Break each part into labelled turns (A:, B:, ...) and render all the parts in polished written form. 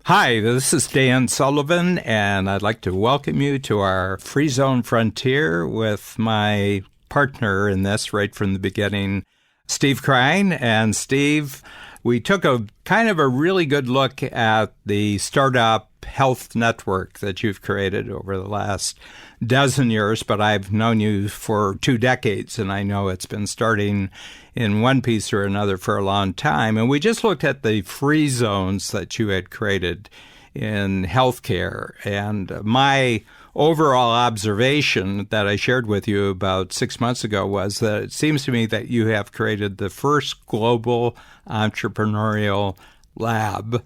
A: Hi, this is Dan Sullivan, and I'd like to welcome you to our Free Zone Frontier with my partner in this right from the beginning, Steve Crine. And Steve, we took a kind of a really good look at the startup health network that you've created over the last dozen years, but I've known you for 2 decades, and I know it's been starting in one piece or another for a long time. And we just looked at the free zones that you had created in healthcare. And my overall observation that I shared with you about 6 months ago was that it seems to me that you have created the first global entrepreneurial lab.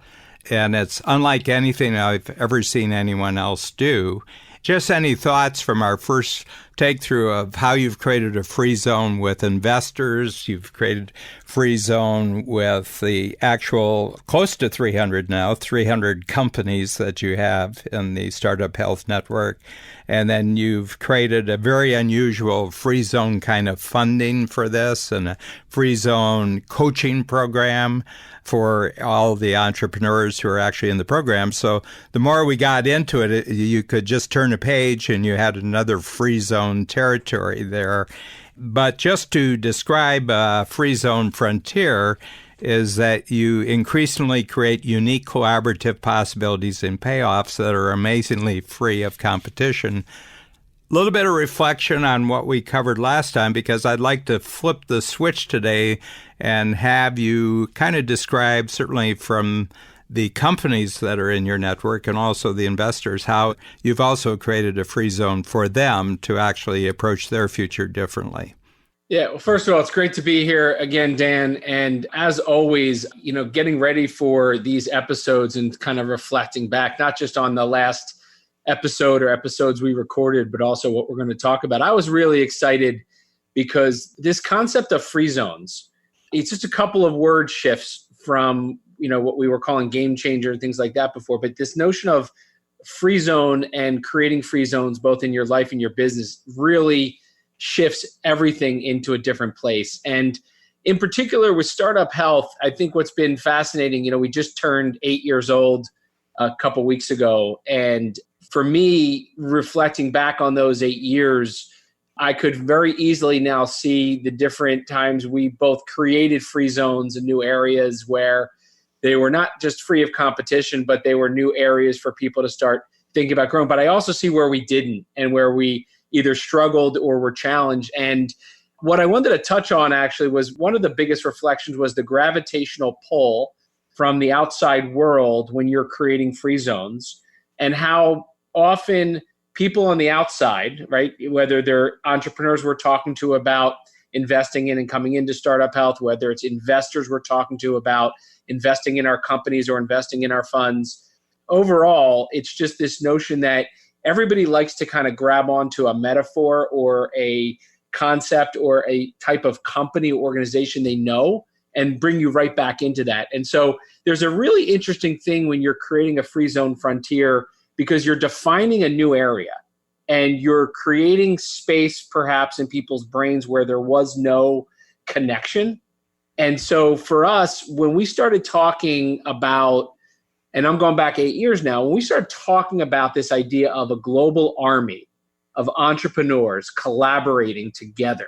A: And it's unlike anything I've ever seen anyone else do. Just any thoughts from our first take-through of how you've created a free zone with investors, you've created free zone with the actual close to 300 companies that you have in the Startup Health Network. And then you've created a very unusual free zone kind of funding for this and a free zone coaching program for all the entrepreneurs who are actually in the program. So the more we got into it, you could just turn a page and you had another free zone territory there. But just to describe Free Zone Frontier is that you increasingly create unique collaborative possibilities and payoffs that are amazingly free of competition. A little bit of reflection on what we covered last time, because I'd like to flip the switch today and have you kind of describe, certainly from the companies that are in your network and also the investors, how you've also created a free zone for them to actually approach their future differently.
B: Yeah, well, first of all, it's great to be here again, Dan. And as always, getting ready for these episodes and kind of reflecting back, not just on the last episode or episodes we recorded, but also what we're going to talk about. I was really excited because this concept of free zones, it's just a couple of word shifts from, what we were calling game changer and things like that before. But this notion of free zone and creating free zones, both in your life and your business, really shifts everything into a different place. And in particular with Startup Health, I think what's been fascinating, we just turned 8 years old a couple weeks ago. And for me, reflecting back on those 8 years, I could very easily now see the different times we both created free zones in new areas where they were not just free of competition, but they were new areas for people to start thinking about growing. But I also see where we didn't and where we either struggled or were challenged. And what I wanted to touch on actually was one of the biggest reflections was the gravitational pull from the outside world when you're creating free zones, and how often people on the outside, right, whether they're entrepreneurs we're talking to about investing in and coming into Startup Health, whether it's investors we're talking to about investing in our companies or investing in our funds, overall, it's just this notion that everybody likes to kind of grab onto a metaphor or a concept or a type of company or organization they know and bring you right back into that. And so there's a really interesting thing when you're creating a free zone frontier, because you're defining a new area and you're creating space perhaps in people's brains where there was no connection. And so for us, when we started talking about, and I'm going back 8 years now, when we started talking about this idea of a global army of entrepreneurs collaborating together,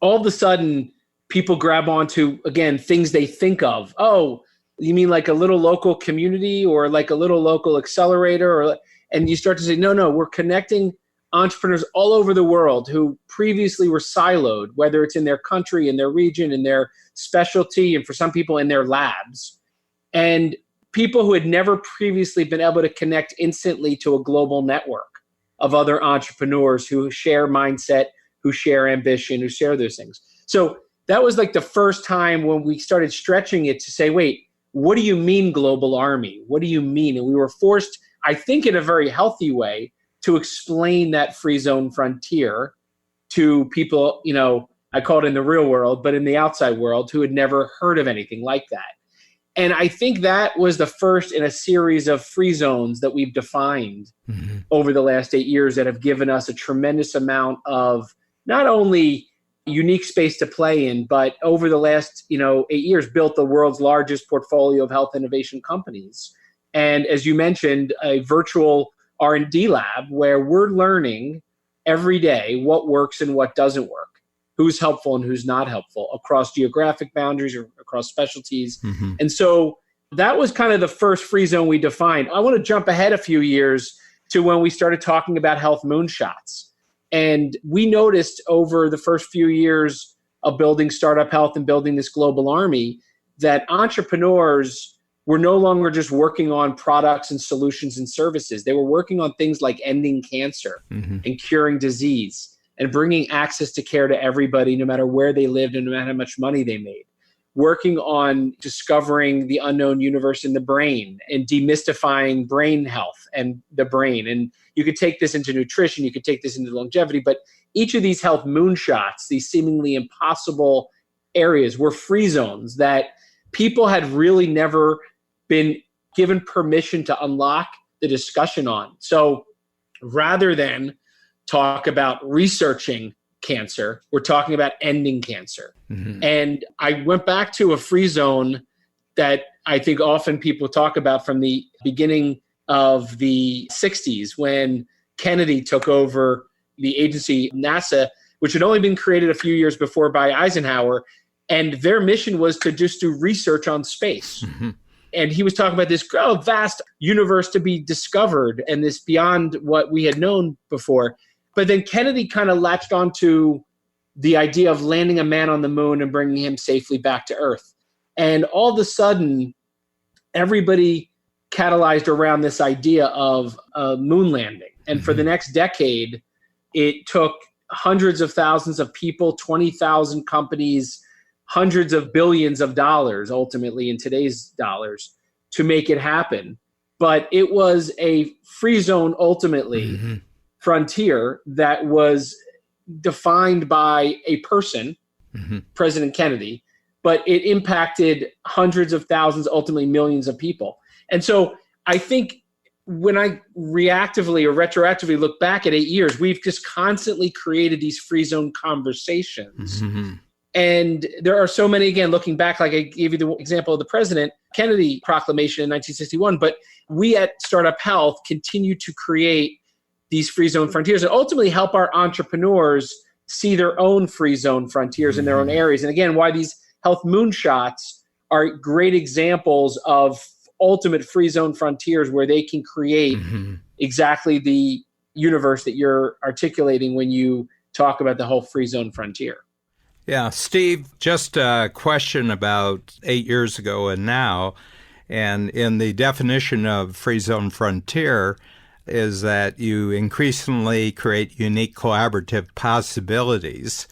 B: all of a sudden people grab onto, again, things they think of. Oh, you mean like a little local community or like a little local accelerator? And you start to say, no, we're connecting entrepreneurs all over the world who previously were siloed, whether it's in their country, in their region, in their specialty, and for some people in their labs. And people who had never previously been able to connect instantly to a global network of other entrepreneurs who share mindset, who share ambition, who share those things. So that was like the first time when we started stretching it to say, wait, what do you mean global army? What do you mean? And we were forced, I think in a very healthy way, to explain that free zone frontier to people, I call it in the real world, but in the outside world, who had never heard of anything like that. And I think that was the first in a series of free zones that we've defined over the last 8 years that have given us a tremendous amount of not only unique space to play in, but over the last 8 years built the world's largest portfolio of health innovation companies and as you mentioned, a virtual R&D lab where we're learning every day what works and what doesn't work, who's helpful and who's not helpful across geographic boundaries or across specialties.
A: Mm-hmm.
B: And so that was kind of the first free zone we defined. I want to jump ahead a few years to when we started talking about health moonshots. And we noticed over the first few years of building Startup Health and building this global army that entrepreneurs were no longer just working on products and solutions and services. They were working on things like ending cancer and curing disease and bringing access to care to everybody, no matter where they lived and no matter how much money they made. Working on discovering the unknown universe in the brain and demystifying brain health and the brain. And you could take this into nutrition, you could take this into longevity, but each of these health moonshots, these seemingly impossible areas, were free zones that people had really never been given permission to unlock the discussion on. So rather than talk about researching cancer, we're talking about ending cancer. And I went back to a free zone that I think often people talk about from the beginning of the 60s when Kennedy took over the agency, NASA, which had only been created a few years before by Eisenhower. And their mission was to just do research on space. And he was talking about this vast universe to be discovered and this beyond what we had known before. But then Kennedy kind of latched onto the idea of landing a man on the moon and bringing him safely back to Earth. And all of a sudden, everybody catalyzed around this idea of moon landing. And for the next decade, it took hundreds of thousands of people, 20,000 companies, hundreds of billions of dollars, ultimately in today's dollars, to make it happen. But it was a free zone, ultimately, frontier that was defined by a person, President Kennedy, but it impacted hundreds of thousands, ultimately millions of people. And so I think when I reactively or retroactively look back at 8 years, we've just constantly created these free zone conversations. And there are so many, again, looking back, like I gave you the example of the President Kennedy proclamation in 1961, but we at Startup Health continue to create these free zone frontiers and ultimately help our entrepreneurs see their own free zone frontiers in their own areas. And again, why these health moonshots are great examples of ultimate free zone frontiers where they can create exactly the universe that you're articulating when you talk about the whole free zone frontier.
A: Yeah, Steve, just a question about 8 years ago and now, and in the definition of free zone frontier, is that you increasingly create unique collaborative possibilities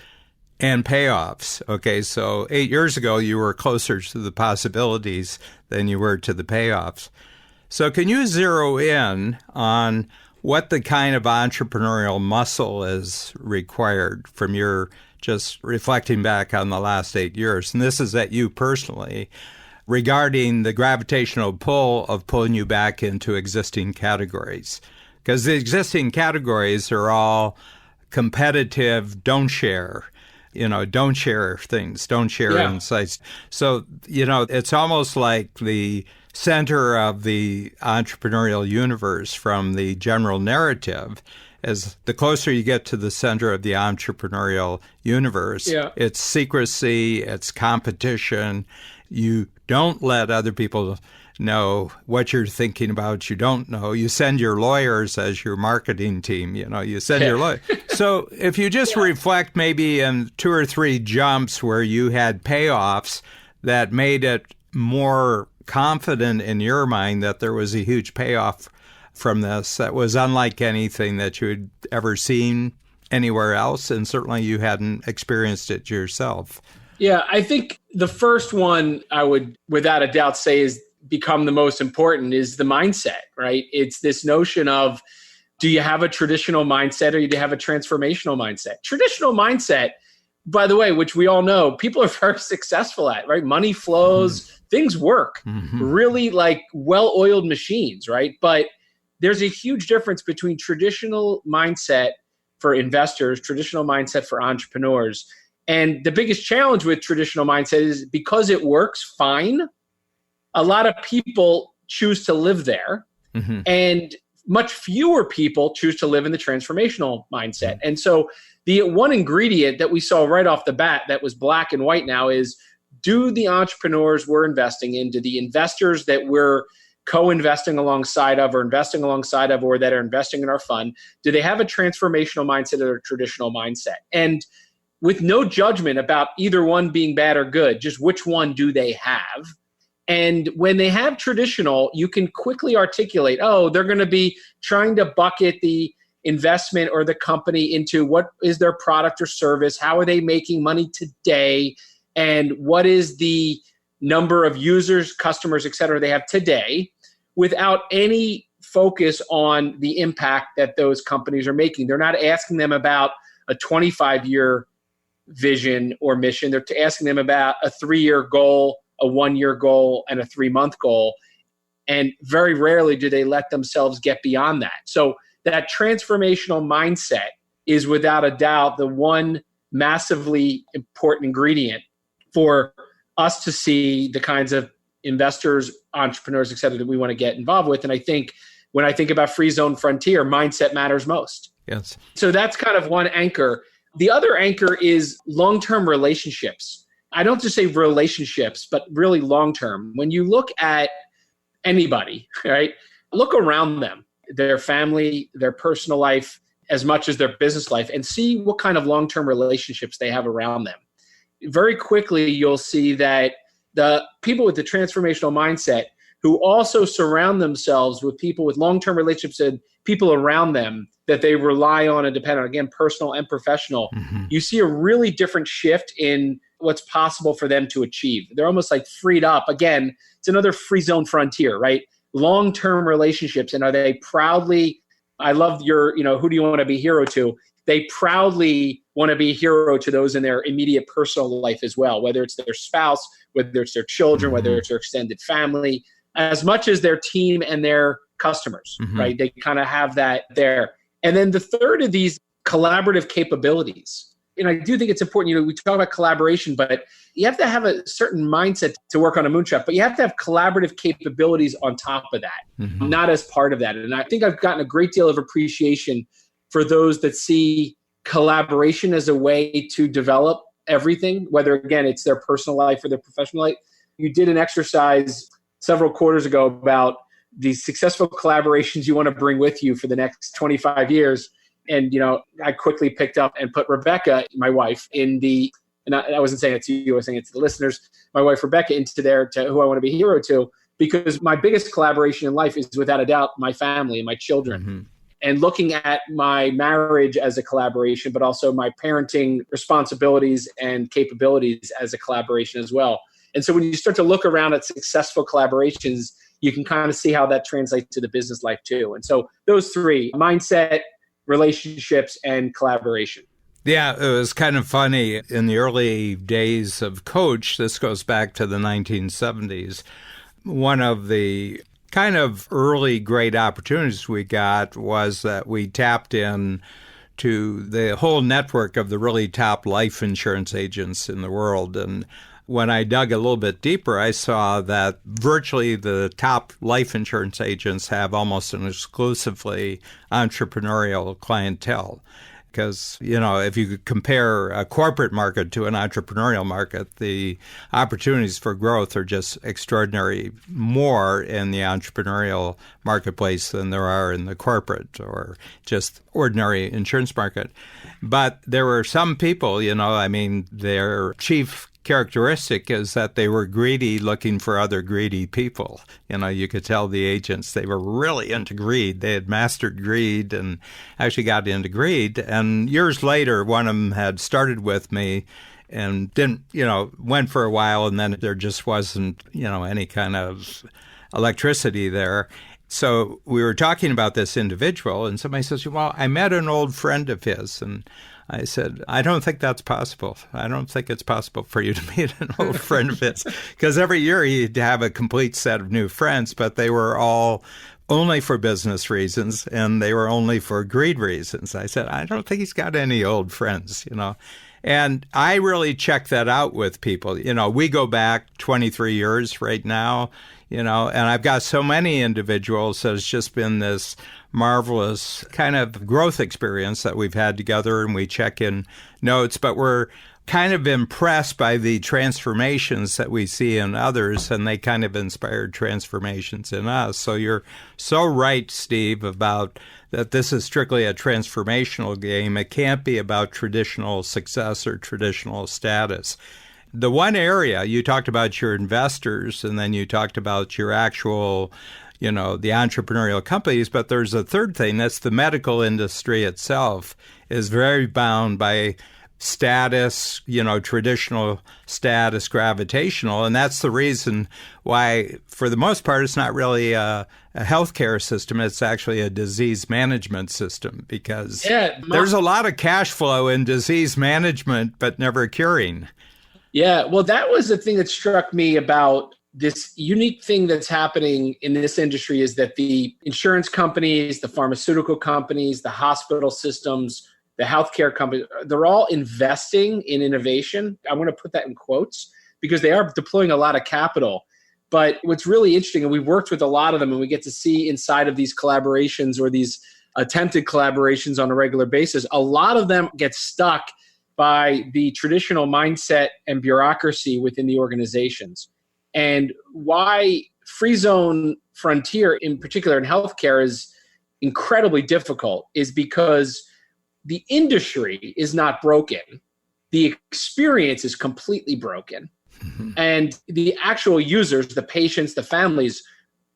A: and payoffs. Okay, so 8 years ago, you were closer to the possibilities than you were to the payoffs. So can you zero in on what the kind of entrepreneurial muscle is required from your just reflecting back on the last 8 years? And this is at you personally, regarding the gravitational pull of pulling you back into existing categories. Because the existing categories are all competitive, don't share, don't share things, don't share insights. So, it's almost like the center of the entrepreneurial universe from the general narrative. As the closer you get to the center of the entrepreneurial universe, it's secrecy, it's competition. You don't let other people know what you're thinking about. You don't know. You send your lawyers as your marketing team. You send your lawyer. So if you just reflect maybe in 2 or 3 jumps where you had payoffs that made it more confident in your mind that there was a huge payoff from this that was unlike anything that you had ever seen anywhere else, and certainly you hadn't experienced it yourself.
B: Yeah, I think the first one I would, without a doubt, say is become the most important is the mindset, right? It's this notion of, do you have a traditional mindset or do you have a transformational mindset? Traditional mindset, by the way, which we all know, people are very successful at, right? Money flows, things work, really like well-oiled machines, right? But there's a huge difference between traditional mindset for investors, traditional mindset for entrepreneurs. And the biggest challenge with traditional mindset is because it works fine, a lot of people choose to live there.
A: Mm-hmm.
B: And much fewer people choose to live in the transformational mindset. And so the one ingredient that we saw right off the bat that was black and white now is, do the entrepreneurs we're investing in, do the investors that we're co-investing alongside of or investing alongside of or that are investing in our fund, do they have a transformational mindset or a traditional mindset? And with no judgment about either one being bad or good, just which one do they have? And when they have traditional, you can quickly articulate, oh, they're going to be trying to bucket the investment or the company into what is their product or service, how are they making money today, and what is the number of users, customers, et cetera, they have today, without any focus on the impact that those companies are making. They're not asking them about a 25-year vision or mission. They're asking them about a 3-year goal, a 1-year goal, and a 3-month goal. And very rarely do they let themselves get beyond that. So that transformational mindset is without a doubt the one massively important ingredient for us to see the kinds of investors, entrepreneurs, et cetera, that we want to get involved with. And I think when I think about Free Zone Frontier, mindset matters most.
A: Yes.
B: So that's kind of one anchor. The other anchor is long-term relationships. I don't just say relationships, but really long-term. When you look at anybody, right, look around them, their family, their personal life, as much as their business life, and see what kind of long-term relationships they have around them. Very quickly, you'll see that the people with the transformational mindset who also surround themselves with people with long-term relationships and people around them that they rely on and depend on, again, personal and professional, you see a really different shift in what's possible for them to achieve. They're almost like freed up. Again, it's another free zone frontier, right? Long-term relationships. And are they proudly, I love your, who do you want to be hero to? They proudly want to be a hero to those in their immediate personal life as well, whether it's their spouse, whether it's their children, whether it's their extended family, as much as their team and their customers, right? They kind of have that there. And then the third of these collaborative capabilities. And I do think it's important, we talk about collaboration, but you have to have a certain mindset to work on a moonshot, but you have to have collaborative capabilities on top of that, not as part of that. And I think I've gotten a great deal of appreciation for those that see collaboration as a way to develop everything, whether, again, it's their personal life or their professional life. You did an exercise several quarters ago about the successful collaborations you want to bring with you for the next 25 years. And, I quickly picked up and put Rebecca, my wife, and I wasn't saying it to you, I was saying it to the listeners, my wife, Rebecca, into there to who I want to be a hero to, because my biggest collaboration in life is without a doubt my family and my children. And looking at my marriage as a collaboration, but also my parenting responsibilities and capabilities as a collaboration as well. And so when you start to look around at successful collaborations, you can kind of see how that translates to the business life too. And so those three: mindset, relationships, and collaboration.
A: Yeah, it was kind of funny. In the early days of Coach, this goes back to the 1970s, one of the kind of early great opportunities we got was that we tapped in to the whole network of the really top life insurance agents in the world. And when I dug a little bit deeper, I saw that virtually the top life insurance agents have almost an exclusively entrepreneurial clientele. Because, if you could compare a corporate market to an entrepreneurial market, the opportunities for growth are just extraordinary more in the entrepreneurial marketplace than there are in the corporate or just ordinary insurance market. But there were some people, their chief characteristic is that they were greedy, looking for other greedy people. You could tell the agents, they were really into greed. They had mastered greed and actually got into greed. And years later, one of them had started with me and didn't, went for a while, and then there just wasn't, any kind of electricity there. So we were talking about this individual, and somebody says, well, I met an old friend of his, and I said, I don't think that's possible. I don't think it's possible for you to meet an old friend of his. Because every year he'd have a complete set of new friends, but they were all only for business reasons, and they were only for greed reasons. I said, I don't think he's got any old friends, And I really check that out with people. We go back 23 years right now, and I've got so many individuals that it's just been this marvelous kind of growth experience that we've had together, and we check in notes, but we're kind of impressed by the transformations that we see in others, and they kind of inspired transformations in us. So you're so right, Steve, about that this is strictly a transformational game. It can't be about traditional success or traditional status. The one area you talked about your investors, and then you talked about your actual, the entrepreneurial companies, but there's a third thing. That's the medical industry itself is very bound by status, traditional status, gravitational. And that's the reason why, for the most part, it's not really a healthcare system. It's actually a disease management system, because there's a lot of cash flow in disease management, but never curing.
B: Yeah, well, that was the thing that struck me about this unique thing that's happening in this industry, is that the insurance companies, the pharmaceutical companies, the hospital systems, the healthcare companies, they're all investing in innovation. I'm going to put that in quotes because they are deploying a lot of capital. But what's really interesting, and we've worked with a lot of them, and we get to see inside of these collaborations or these attempted collaborations on a regular basis, a lot of them get stuck by the traditional mindset and bureaucracy within the organizations. And why Free Zone Frontier, in particular in healthcare, is incredibly difficult is because the industry is not broken. The experience is completely broken. Mm-hmm. And the actual users, the patients, the families,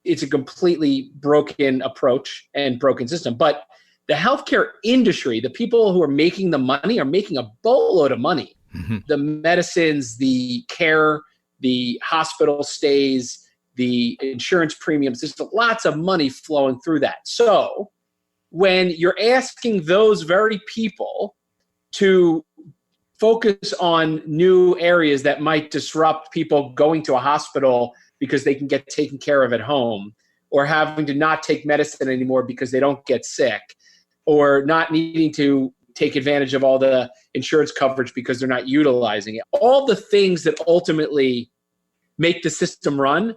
B: it's a completely broken approach and broken system. But the healthcare industry, the people who are making the money are making a boatload of money. Mm-hmm. The medicines, the care, the hospital stays, the insurance premiums, there's lots of money flowing through that. So when you're asking those very people to focus on new areas that might disrupt people going to a hospital because they can get taken care of at home, or having to not take medicine anymore because they don't get sick, or not needing to take advantage of all the insurance coverage because they're not utilizing it. All the things that ultimately make the system run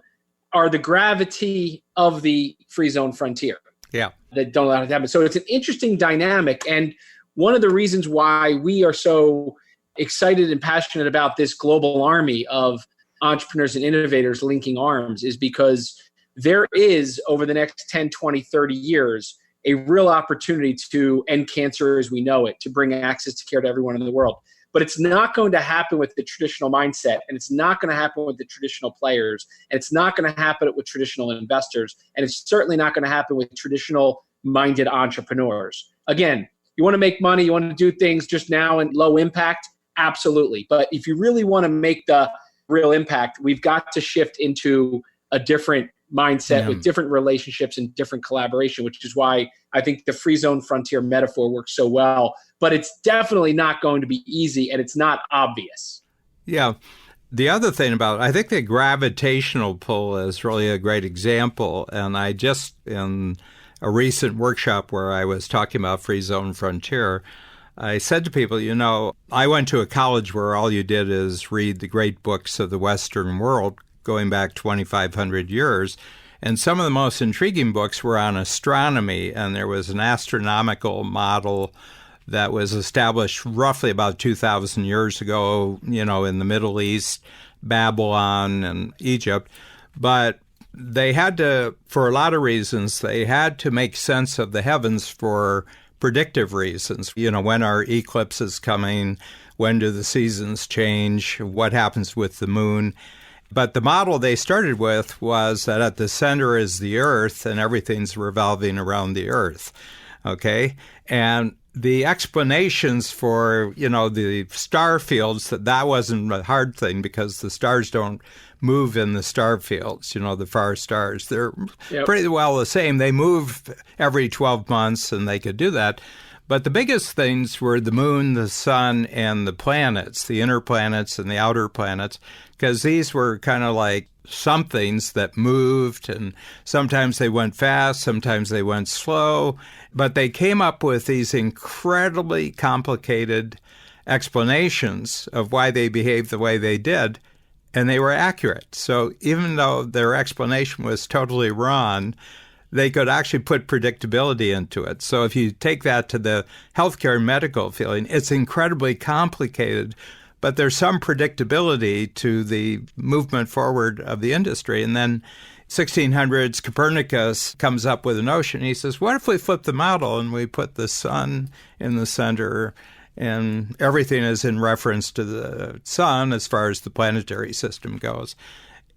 B: are the gravity of the Free Zone Frontier.
A: Yeah.
B: That don't allow it to happen. So it's an interesting dynamic. And one of the reasons why we are so excited and passionate about this global army of entrepreneurs and innovators linking arms is because there is, over the next 10, 20, 30 years, a real opportunity to end cancer as we know it, to bring access to care to everyone in the world. But it's not going to happen with the traditional mindset, and it's not going to happen with the traditional players, and it's not going to happen with traditional investors, and it's certainly not going to happen with traditional-minded entrepreneurs. Again, you want to make money, you want to do things just now and low impact, absolutely. But if you really want to make the real impact, we've got to shift into a different mindset with different relationships and different collaboration, which is why I think the Free Zone Frontier metaphor works so well. But it's definitely not going to be easy, and it's not obvious.
A: Yeah. The other thing about, I think the gravitational pull is really a great example. And I just, in a recent workshop where I was talking about Free Zone Frontier, I said to people, I went to a college where all you did is read the great books of the Western world going back 2,500 years. And some of the most intriguing books were on astronomy, and there was an astronomical model that was established roughly about 2,000 years ago, in the Middle East, Babylon and Egypt. But they had to, for a lot of reasons, they had to make sense of the heavens for predictive reasons. When are eclipses coming? When do the seasons change? What happens with the moon? But the model they started with was that at the center is the Earth and everything's revolving around the Earth, okay? And the explanations for, the star fields, that wasn't a hard thing because the stars don't move in the star fields, the far stars. They're pretty well the same. They move every 12 months and they could do that. But the biggest things were the moon, the sun, and the planets, the inner planets and the outer planets, because these were kind of like somethings that moved, and sometimes they went fast, sometimes they went slow, but they came up with these incredibly complicated explanations of why they behaved the way they did, and they were accurate. So even though their explanation was totally wrong, they could actually put predictability into it. So if you take that to the healthcare and medical field, it's incredibly complicated, but there's some predictability to the movement forward of the industry. And then 1600s, Copernicus comes up with a notion. He says, what if we flip the model and we put the sun in the center, and everything is in reference to the sun as far as the planetary system goes?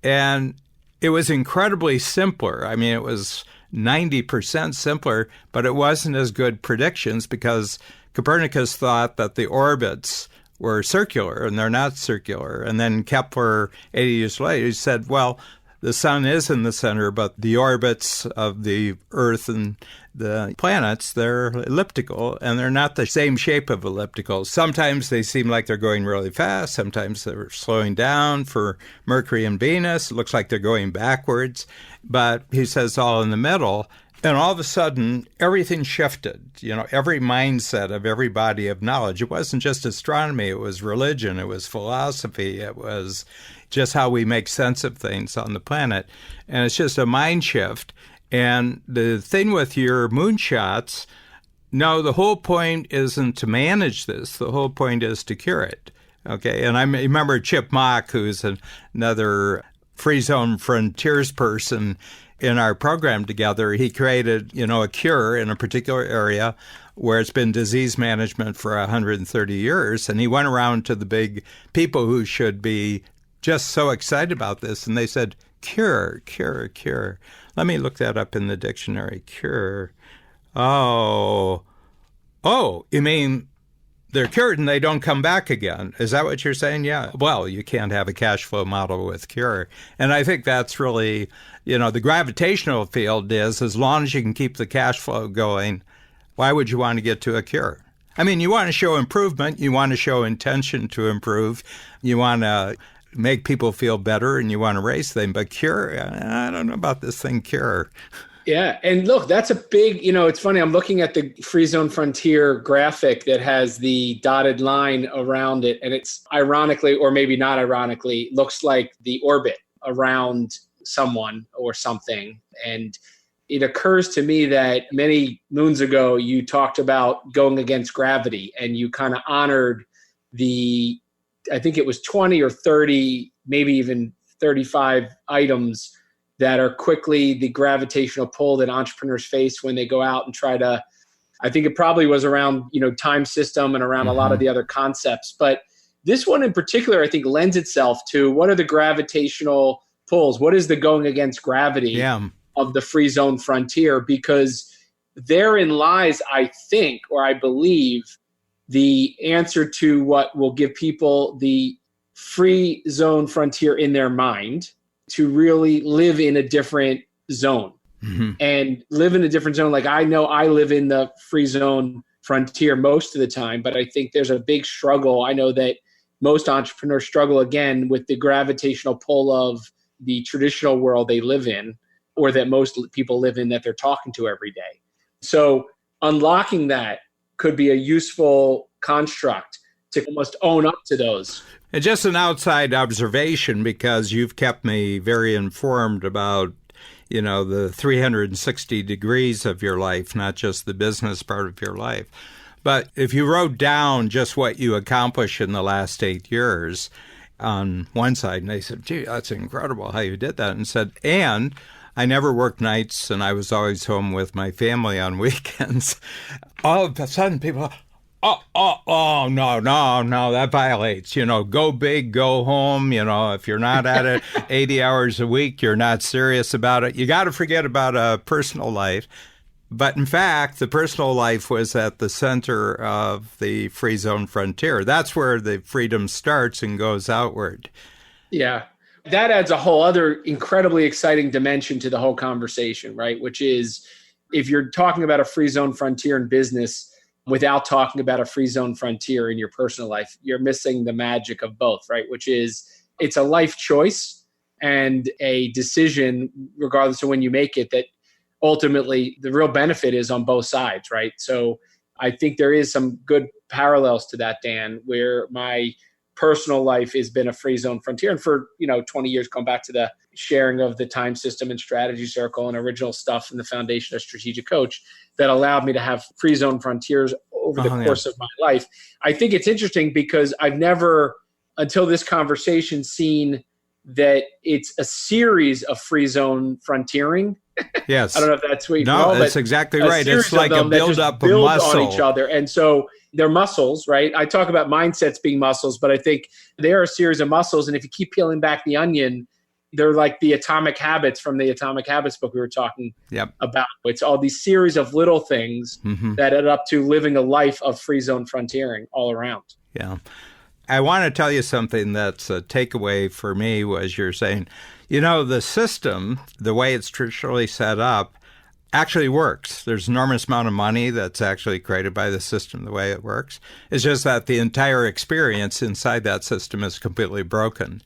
A: And it was incredibly simpler. I mean, it was 90% simpler, but it wasn't as good predictions because Copernicus thought that the orbits were circular, and they're not circular. And then Kepler, 80 years later, he said, well, the sun is in the center, but the orbits of the Earth and the planets, they're elliptical, and they're not the same shape of ellipticals. Sometimes they seem like they're going really fast. Sometimes they're slowing down. For Mercury and Venus, it looks like they're going backwards. But he says all in the middle. And all of a sudden, everything shifted. Every mindset of every body of knowledge. It wasn't just astronomy. It was religion. It was philosophy. It was just how we make sense of things on the planet. And it's just a mind shift. And the thing with your moonshots, no, the whole point isn't to manage this. The whole point is to cure it. Okay. And I remember Chip Mock, who's another Free Zone Frontiers person, in our program together, he created, a cure in a particular area where it's been disease management for 130 years. And he went around to the big people who should be just so excited about this. And they said, cure, cure, cure. Let me look that up in the dictionary. Cure. Oh, you mean they're cured and they don't come back again. Is that what you're saying? Yeah. Well, you can't have a cash flow model with cure. And I think that's really, the gravitational field is, as long as you can keep the cash flow going, why would you want to get to a cure? I mean, you want to show improvement. You want to show intention to improve. You want to make people feel better, and you want to raise them. But cure, I don't know about this thing, cure.
B: Yeah. And look, that's a big, it's funny. I'm looking at the Free Zone Frontier graphic that has the dotted line around it. And it's ironically, or maybe not ironically, looks like the orbit around someone or something. And it occurs to me that many moons ago, you talked about going against gravity, and you kind of honored I think it was 20 or 30, maybe even 35 items that are quickly the gravitational pull that entrepreneurs face when they go out and try to, I think it probably was around, time system and around a lot of the other concepts. But this one in particular, I think, lends itself to what are the gravitational pulls? What is the going against gravity of the Free Zone Frontier? Because therein lies, I think, or I believe, the answer to what will give people the Free Zone Frontier in their mind to really live in a different zone and live in a different zone. Like, I know I live in the Free Zone Frontier most of the time, but I think there's a big struggle. I know that most entrepreneurs struggle, again, with the gravitational pull of the traditional world they live in, or that most people live in, that they're talking to every day. So unlocking that could be a useful construct to almost own up to those.
A: And just an outside observation, because you've kept me very informed about, the 360 degrees of your life, not just the business part of your life. But if you wrote down just what you accomplished in the last 8 years on one side, and they said, gee, that's incredible how you did that, and said, and I never worked nights, and I was always home with my family on weekends. All of a sudden, people, no, that violates. Go big, go home. If you're not at it 80 hours a week, you're not serious about it. You got to forget about a personal life. But in fact, the personal life was at the center of the Free Zone Frontier. That's where the freedom starts and goes outward.
B: Yeah. That adds a whole other incredibly exciting dimension to the whole conversation, right? Which is, if you're talking about a Free Zone Frontier in business without talking about a Free Zone Frontier in your personal life, you're missing the magic of both, right? Which is, it's a life choice and a decision, regardless of when you make it, that ultimately the real benefit is on both sides, right? So I think there is some good parallels to that, Dan, where my personal life has been a free zone frontier. And for, 20 years, going back to the sharing of the time system and strategy circle and original stuff in the foundation of Strategic Coach that allowed me to have free zone frontiers over the course of my life. I think it's interesting because I've never, until this conversation, seen that it's a series of free zone frontiering.
A: Yes.
B: I don't know if that's what you
A: know. No, that's exactly right. It's like a build-up of muscle
B: on each other. And so they're muscles, right? I talk about mindsets being muscles, but I think they're a series of muscles. And if you keep peeling back the onion, they're like the atomic habits from the Atomic Habits book we were talking about. It's all these series of little things that add up to living a life of free zone frontiering all around.
A: Yeah. I want to tell you something that's a takeaway for me was you're saying, the system, the way it's traditionally set up, actually works. There's an enormous amount of money that's actually created by the system the way it works. It's just that the entire experience inside that system is completely broken.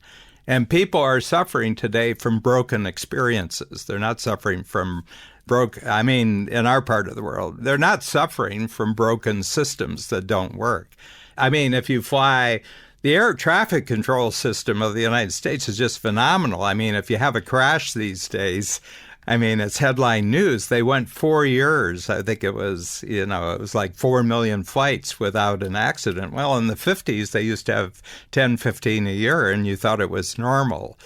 A: And people are suffering today from broken experiences. They're not suffering from in our part of the world, they're not suffering from broken systems that don't work. If you fly, the air traffic control system of the United States is just phenomenal. If you have a crash these days, it's headline news. They went 4 years. I think it was, it was like 4 million flights without an accident. Well, in the 50s, they used to have 10, 15 a year, and you thought it was normal.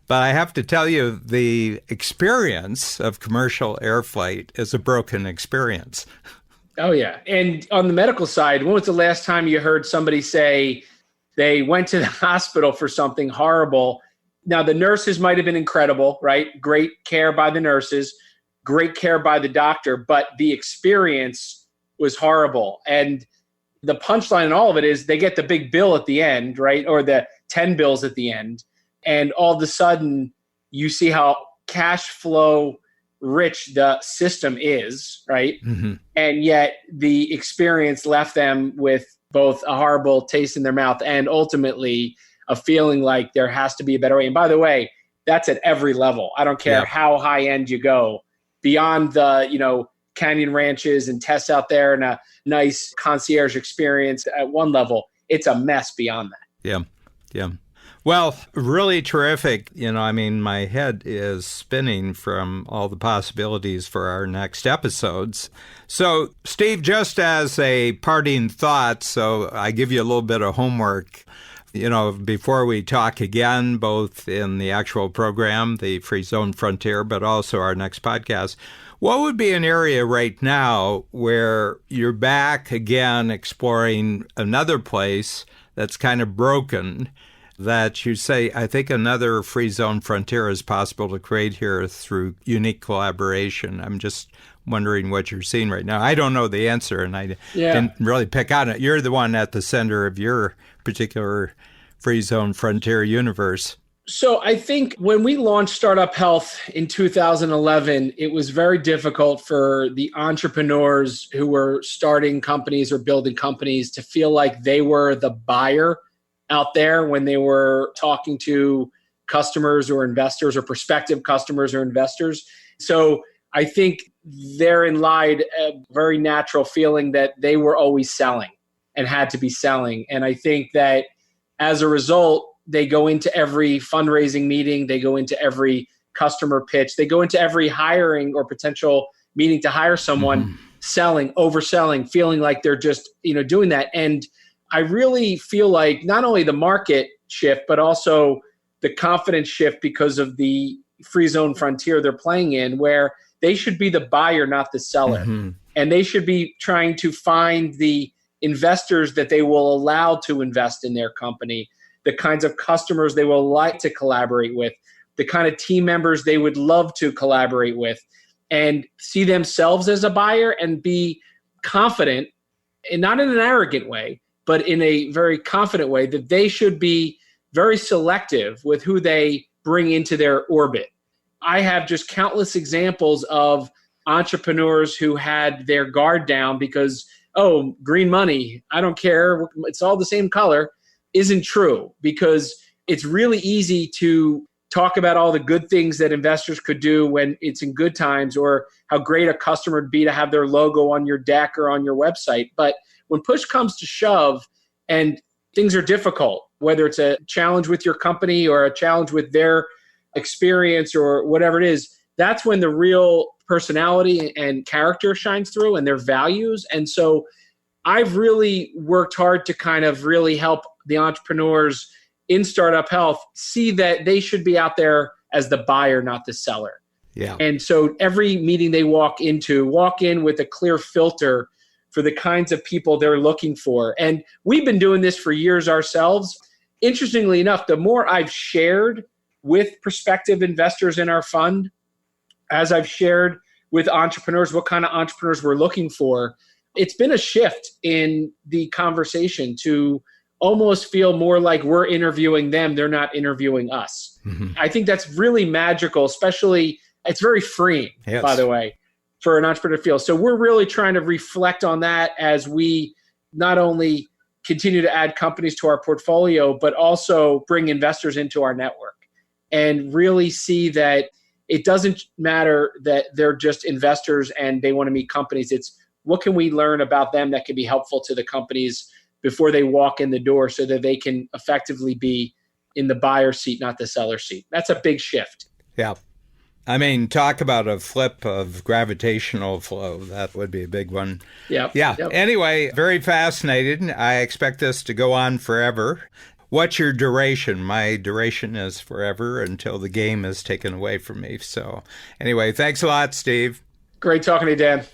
A: But I have to tell you, the experience of commercial air flight is a broken experience.
B: Oh, yeah. And on the medical side, when was the last time you heard somebody say they went to the hospital for something horrible? Now, the nurses might have been incredible, right? Great care by the nurses, great care by the doctor, but the experience was horrible. And the punchline in all of it is they get the big bill at the end, right? Or the 10 bills at the end. And all of a sudden, you see how cash flow rich the system is, right? And yet the experience left them with both a horrible taste in their mouth and ultimately a feeling like there has to be a better way. And by the way, that's at every level. I don't care how high end you go, beyond the, canyon ranches and tests out there and a nice concierge experience at one level. It's a mess beyond that.
A: Yeah. Well, really terrific. My head is spinning from all the possibilities for our next episodes. So, Steve, just as a parting thought, so I give you a little bit of homework. Before we talk again, both in the actual program, the Free Zone Frontier, but also our next podcast, what would be an area right now where you're back again exploring another place that's kind of broken that you say, I think another free zone frontier is possible to create here through unique collaboration? I'm just wondering what you're seeing right now. I don't know the answer, and I didn't really pick on it. You're the one at the center of your particular free zone frontier universe.
B: So I think when we launched Startup Health in 2011, it was very difficult for the entrepreneurs who were starting companies or building companies to feel like they were the buyer out there when they were talking to customers or investors or prospective customers or investors. So I think therein lied a very natural feeling that they were always selling and had to be selling. And I think that as a result, they go into every fundraising meeting, they go into every customer pitch, they go into every hiring or potential meeting to hire someone, selling, overselling, feeling like they're just, doing that. And I really feel like not only the market shift, but also the confidence shift because of the free zone frontier they're playing in, where they should be the buyer, not the seller. And they should be trying to find the investors that they will allow to invest in their company, the kinds of customers they will like to collaborate with, the kind of team members they would love to collaborate with, and see themselves as a buyer and be confident, and not in an arrogant way, but in a very confident way, that they should be very selective with who they bring into their orbit. I have just countless examples of entrepreneurs who had their guard down because, green money, I don't care, it's all the same color, isn't true, because it's really easy to talk about all the good things that investors could do when it's in good times, or how great a customer would be to have their logo on your deck or on your website. But when push comes to shove and things are difficult, whether it's a challenge with your company or a challenge with their experience or whatever it is, that's when the real personality and character shines through and their values. And so I've really worked hard to kind of really help the entrepreneurs in Startup Health see that they should be out there as the buyer, not the seller.
A: Yeah.
B: And so every meeting they walk in with a clear filter for the kinds of people they're looking for. And we've been doing this for years ourselves. Interestingly enough, the more I've shared with prospective investors in our fund, as I've shared with entrepreneurs what kind of entrepreneurs we're looking for, it's been a shift in the conversation to almost feel more like we're interviewing them, they're not interviewing us. Mm-hmm. I think that's really magical, especially, it's very freeing, yes, by the way, for an entrepreneur to feel. So we're really trying to reflect on that as we not only continue to add companies to our portfolio, but also bring investors into our network and really see that it doesn't matter that they're just investors and they want to meet companies. It's what can we learn about them that can be helpful to the companies before they walk in the door so that they can effectively be in the buyer seat, not the seller seat. That's a big shift.
A: Yeah. I mean, talk about a flip of gravitational flow. That would be a big one.
B: Yeah.
A: Yeah. Yep. Anyway, very fascinating. I expect this to go on forever. What's your duration? My duration is forever until the game is taken away from me. So anyway, thanks a lot, Steve.
B: Great talking to you, Dan.